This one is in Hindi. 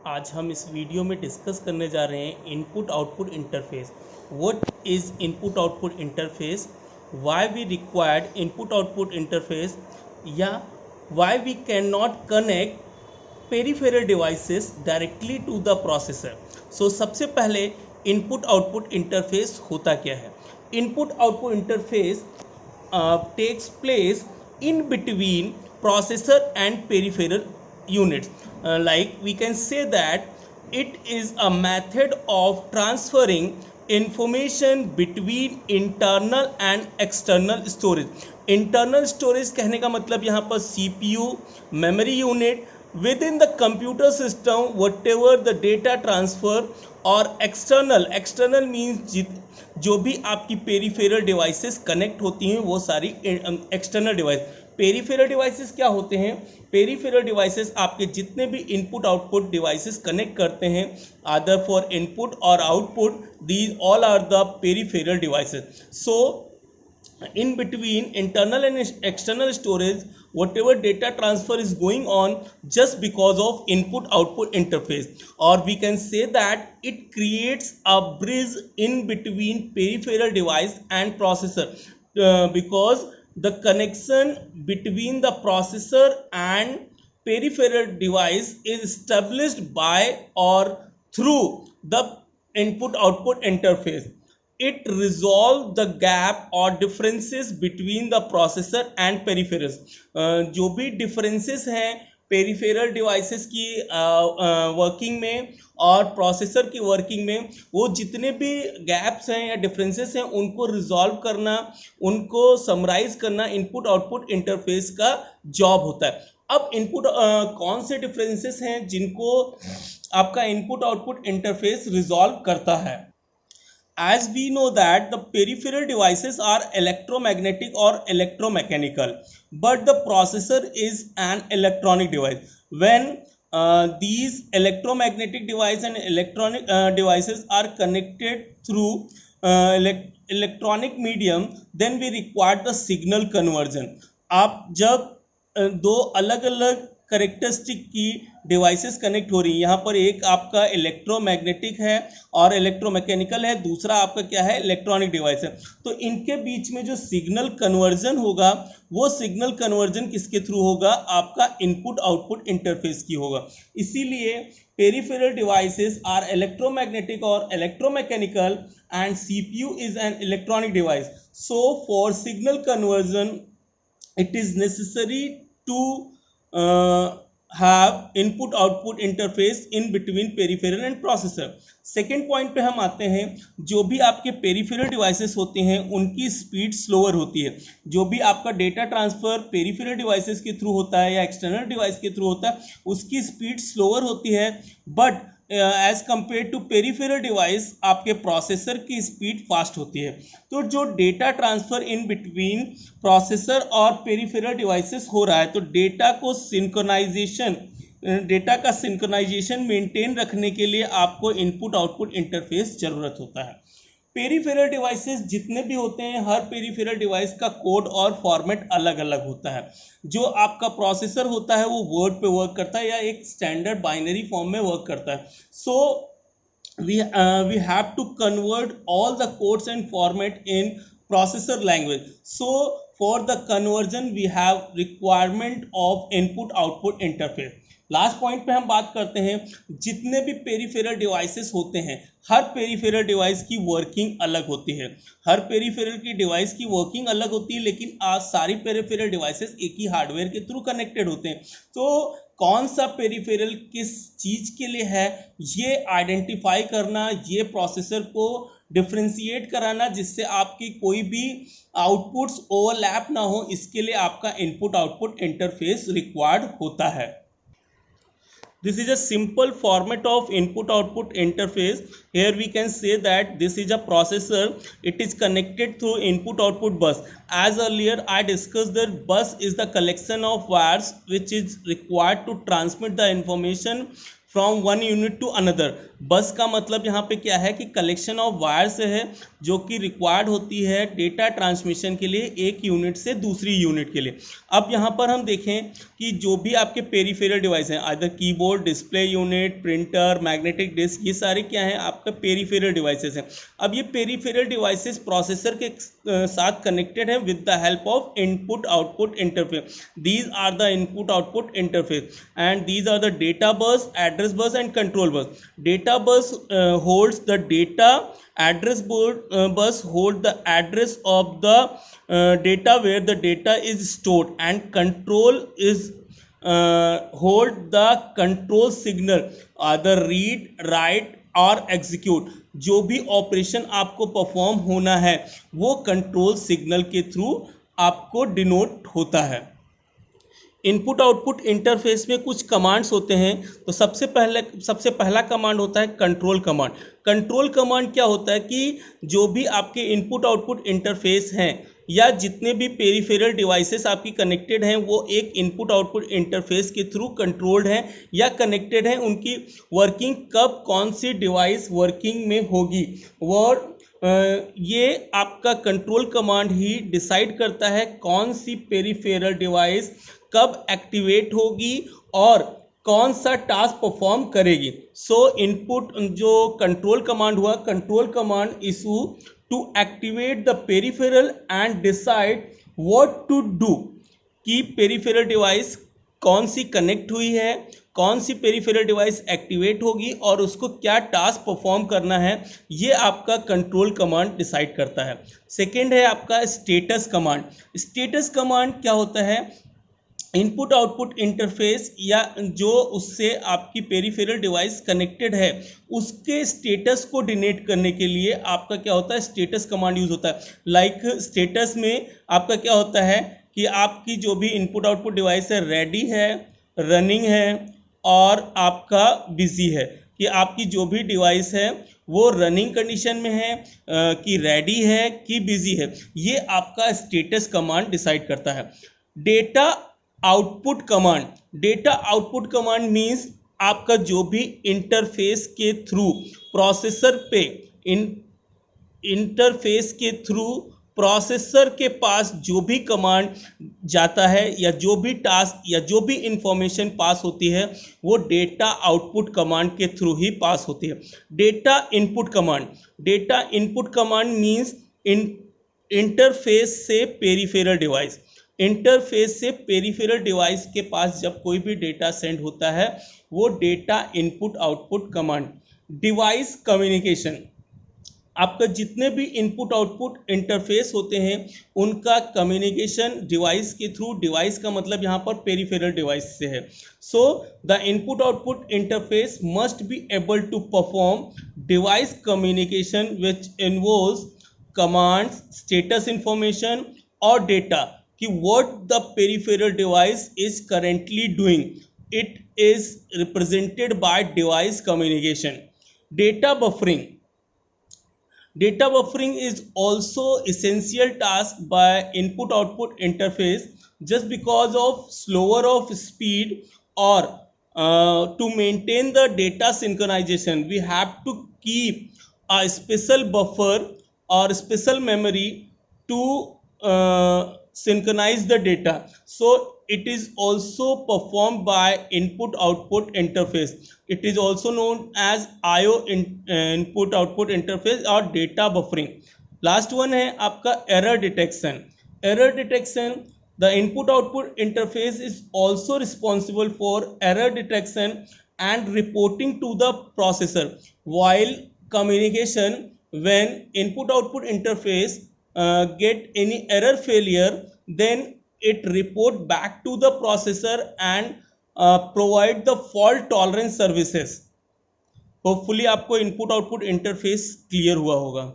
आज हम इस वीडियो में डिस्कस करने जा रहे हैं input output interface. What is input output interface, why we required input output interface, या why we can not connect peripheral devices directly to the processor. So सबसे पहले इनपुट आउटपुट इंटरफेस होता क्या है। Input output interface takes place in between processor and peripheral units. Like we can say that it is a method of transferring information between internal and external storage. Internal storage कहने का मतलब यहाँ पर CPU, memory unit with in the computer system what ever the data transfer, और एक्सटर्नल मीन्स जो भी आपकी पेरीफेरल डिवाइसेस कनेक्ट होती हैं वो सारी एक्सटर्नल डिवाइस। पेरीफेरल डिवाइसेस क्या होते हैं? पेरीफेरल डिवाइसेस आपके जितने भी इनपुट आउटपुट डिवाइसेस कनेक्ट करते हैं आदर फॉर इनपुट और output, these all are the peripheral devices. So in between internal and external storage, whatever data transfer is going on just because of input output interface, or we can say that it creates a bridge in between peripheral device and processor, because the connection between the processor and peripheral device is established by or through the input output interface. It resolve the gap or differences between the processor and peripherals. जो भी differences हैं पेरीफेरल डिवाइसेस की वर्किंग में और प्रोसेसर की वर्किंग में, वो जितने भी गैप्स हैं या डिफरेंसेस हैं उनको रिजॉल्व करना, उनको समराइज करना इनपुट आउटपुट इंटरफेस का जॉब होता है। अब इनपुट कौन से डिफरेंसेस हैं जिनको आपका इनपुट आउटपुट इंटरफेस रिजॉल्व करता है? As we know that the peripheral devices are electromagnetic or electromechanical, but the processor is an electronic device. When these electromagnetic devices and electronic devices are connected through electronic medium, then we require the signal conversion. आप जब दो अलग अलग करेक्टरिस्टिक की डिवाइसेस कनेक्ट हो रही है, यहाँ पर एक आपका इलेक्ट्रोमैग्नेटिक है और इलेक्ट्रोमैकेनिकल है, दूसरा आपका क्या है, इलेक्ट्रॉनिक डिवाइस है। तो इनके बीच में जो सिग्नल कन्वर्जन होगा वो सिग्नल कन्वर्जन किसके थ्रू होगा? आपका इनपुट आउटपुट इंटरफेस की होगा। इसीलिए पेरिफेरल डिवाइसेस आर इलेक्ट्रोमैग्नेटिक और electromechanical and CPU is an electronic device. So for signal conversion it is necessary to have input output interface in between peripheral and processor. Second point पे हम आते हैं, जो भी आपके पेरीफेरल डिवाइसेस होते हैं उनकी स्पीड स्लोअर होती है। जो भी आपका डेटा ट्रांसफर पेरीफेरल डिवाइसेस के थ्रू होता है या एक्सटर्नल डिवाइस के थ्रू होता है उसकी स्पीड स्लोअर होती है, but as compare to peripheral device आपके प्रोसेसर की स्पीड फास्ट होती है। तो जो data transfer in between processor और पेरीफेरल डिवाइसेस हो रहा है, तो डेटा का सिंक्रोनाइजेशन मेंटेन रखने के लिए आपको इनपुट आउटपुट इंटरफेस जरूरत होता है। पेरीफेरल डिवाइसेस जितने भी होते हैं, हर पेरीफेरल डिवाइस का कोड और फॉर्मेट अलग अलग होता है। जो आपका प्रोसेसर होता है वो वर्ड पे वर्क करता है या एक स्टैंडर्ड बाइनरी फॉर्म में वर्क करता है। सो we have to convert all the codes and format in processor language. So for the conversion we have requirement of input output interface. Last point पे हम बात करते हैं, जितने भी पेरीफेरल डिवाइसेस होते हैं हर पेरीफेरल डिवाइस की वर्किंग अलग होती है। हर पेरीफेरल की डिवाइस की वर्किंग अलग होती है, लेकिन आज सारी पेरीफेरल डिवाइसेस एक ही हार्डवेयर के थ्रू कनेक्टेड होते हैं। तो कौन सा पेरीफेरल किस चीज़ के लिए है ये आइडेंटिफाई करना, ये प्रोसेसर को डिफ्रेंशिएट कराना जिससे आपकी कोई भी आउटपुट्स ओवरलैप ना हो, इसके लिए आपका इनपुट आउटपुट इंटरफेस रिक्वायर्ड होता है। This is a simple format of input output interface. Here we can say that this is a processor. It is connected through input output bus. As earlier I discussed that bus is the collection of wires which is required to transmit the information from one unit to another. Bus का मतलब यहाँ पे क्या है कि कलेक्शन ऑफ वायर्स है जो कि रिक्वायर्ड होती है डेटा ट्रांसमिशन के लिए एक यूनिट से दूसरी यूनिट के लिए। अब यहाँ पर हम देखें कि जो भी आपके पेरिफेरल डिवाइस हैं, either keyboard, display unit, printer, magnetic disk, ये सारे क्या हैं आपका पेरिफेरल डिवाइसेस हैं। अब ये पेरिफेरल डिवाइसेस प्रोसेसर के साथ कनेक्टेड है with the help of input output interface. These are the input output interface and these are the data bus, address bus and control bus. Data bus holds the data, address bus hold the address of the data where the data is stored, and control is hold the control signal, either read, write और एग्जीक्यूट। जो भी ऑपरेशन आपको परफॉर्म होना है वो कंट्रोल सिग्नल के थ्रू आपको डिनोट होता है। इनपुट आउटपुट इंटरफेस में कुछ कमांड्स होते हैं। तो सबसे पहला कमांड होता है कंट्रोल कमांड। कंट्रोल कमांड क्या होता है कि जो भी आपके इनपुट आउटपुट इंटरफेस हैं या जितने भी पेरिफेरल डिवाइसेस आपकी कनेक्टेड हैं वो एक इनपुट आउटपुट इंटरफेस के थ्रू कंट्रोल्ड हैं या कनेक्टेड हैं। उनकी वर्किंग कब कौन सी डिवाइस वर्किंग में होगी और ये आपका कंट्रोल कमांड ही डिसाइड करता है कौन सी पेरिफेरल डिवाइस कब एक्टिवेट होगी और कौन सा टास्क परफॉर्म करेगी। सो इनपुट जो कंट्रोल कमांड हुआ, control command issue to activate the peripheral and decide what to do कि पेरिफेरल डिवाइस कौन सी कनेक्ट हुई है, कौन सी पेरिफेरल डिवाइस एक्टिवेट होगी और उसको क्या टास्क परफॉर्म करना है, ये आपका कंट्रोल कमांड डिसाइड करता है। सेकेंड है आपका स्टेटस कमांड। स्टेटस कमांड क्या होता है, इनपुट आउटपुट इंटरफेस या जो उससे आपकी पेरिफेरल डिवाइस कनेक्टेड है उसके स्टेटस को डिनेट करने के लिए आपका क्या होता है, स्टेटस कमांड यूज होता है। लाइक स्टेटस में आपका क्या होता है कि आपकी जो भी इनपुट आउटपुट डिवाइस है रेडी है, रनिंग है और आपका बिजी है, कि आपकी जो भी डिवाइस है वो रनिंग कंडीशन में है कि रेडी है कि बिजी है, ये आपका स्टेटस कमांड डिसाइड करता है। Data output command. Data output command means आपका जो भी इंटरफेस के थ्रू प्रोसेसर पे इंटरफेस के थ्रू प्रोसेसर के पास जो भी कमांड जाता है या जो भी टास्क या जो भी इंफॉर्मेशन पास होती है वो डेटा आउटपुट कमांड के थ्रू ही पास होती है। Data input command. Data input command means interface से पेरिफेरल डिवाइस, इंटरफेस से पेरिफेरल डिवाइस के पास जब कोई भी डेटा सेंड होता है वो data input output command. Device communication. आपका जितने भी इनपुट आउटपुट इंटरफेस होते हैं उनका कम्युनिकेशन डिवाइस के थ्रू, डिवाइस का मतलब यहाँ पर पेरिफेरल डिवाइस से है। So the input output interface must be able to perform device communication which involves commands, status information और डेटा कि what the peripheral device is currently doing. It is represented by device communication. Data buffering. Data buffering is also essential task by input output interface just because of slower of speed or to maintain the data synchronization we have to keep a special buffer or special memory to synchronize the data. So it is also performed by input output interface. It is also known as IO input output interface or data buffering. Last one है आपका error detection. Error detection, the input output interface is also responsible for error detection and reporting to the processor while communication. When input output interface get any error failure, then it report back to the processor and provide the fault tolerance services. Hopefully आपको इनपुट आउटपुट इंटरफेस क्लियर हुआ होगा।